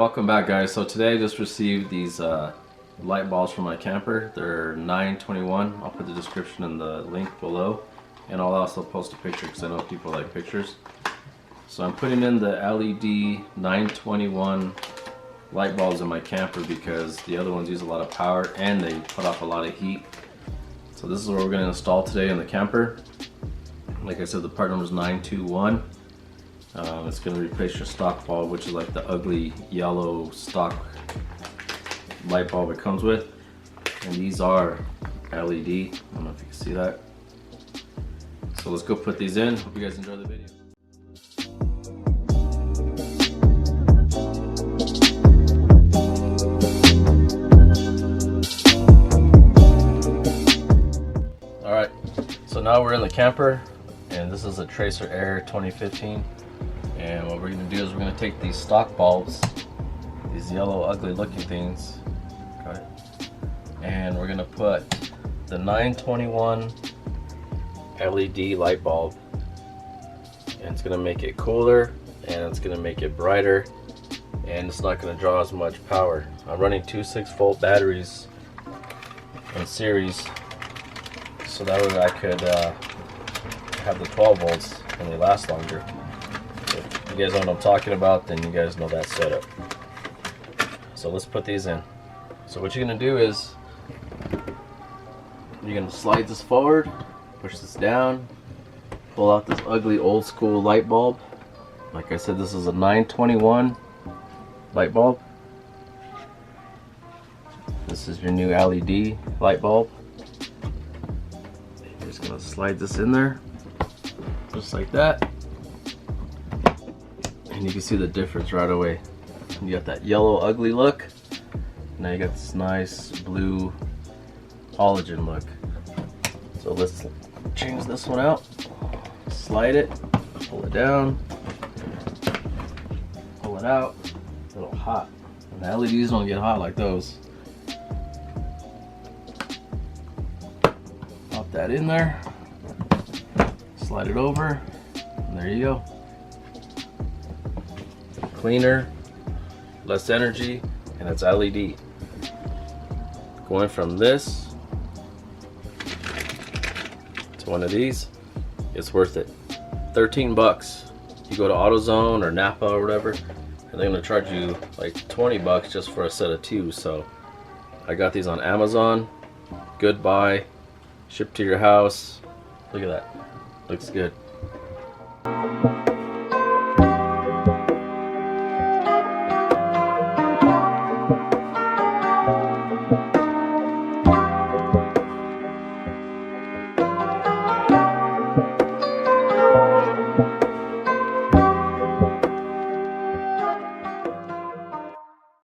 welcome back, guys. So today I just received these light bulbs from my camper. They're 921. I'll put the description in the link below, and I'll also post a picture because I know people like pictures. So I'm putting in the LED 921 light bulbs in my camper because the other ones use a lot of power and they put off a lot of heat. So this is what we're going to install today in the camper. Like I said, the part number is 921. It's going to replace your stock bulb, which is like the ugly yellow stock light bulb it comes with. And these are LED. I don't know if you can see that. So let's go put these in. Hope you guys enjoy the video. Alright, so now we're in the camper, and this is a Tracer Air 2015. And what we're going to do is we're going to take these stock bulbs, these yellow ugly looking things, okay, and we're going to put the 921 LED light bulb, and it's going to make it cooler and it's going to make it brighter, and it's not going to draw as much power. I'm running two 6-volt batteries in series, so that way I could have the 12 volts and they last longer. If you guys know what I'm talking about, then you guys know that setup. So let's put these in. So what you're going to do is you're going to slide this forward, push this down, pull out this ugly old school light bulb. Like I said, this is a 921 light bulb. This is your new LED light bulb. You're just going to slide this in there, just like that. And you can see the difference right away. You got that yellow ugly look. Now you got this nice blue halogen look. So let's change this one out. Slide it, pull it down, pull it out. A little hot. And the LEDs don't get hot like those. Pop that in there. Slide it over. And there you go. Cleaner, less energy, and it's LED. Going from this to one of these, it's worth it. 13 bucks. You go to AutoZone or Napa or whatever, and they're gonna charge you like 20 bucks just for a set of two. So I got these on Amazon. Good buy, shipped to your house. Look at that, looks good.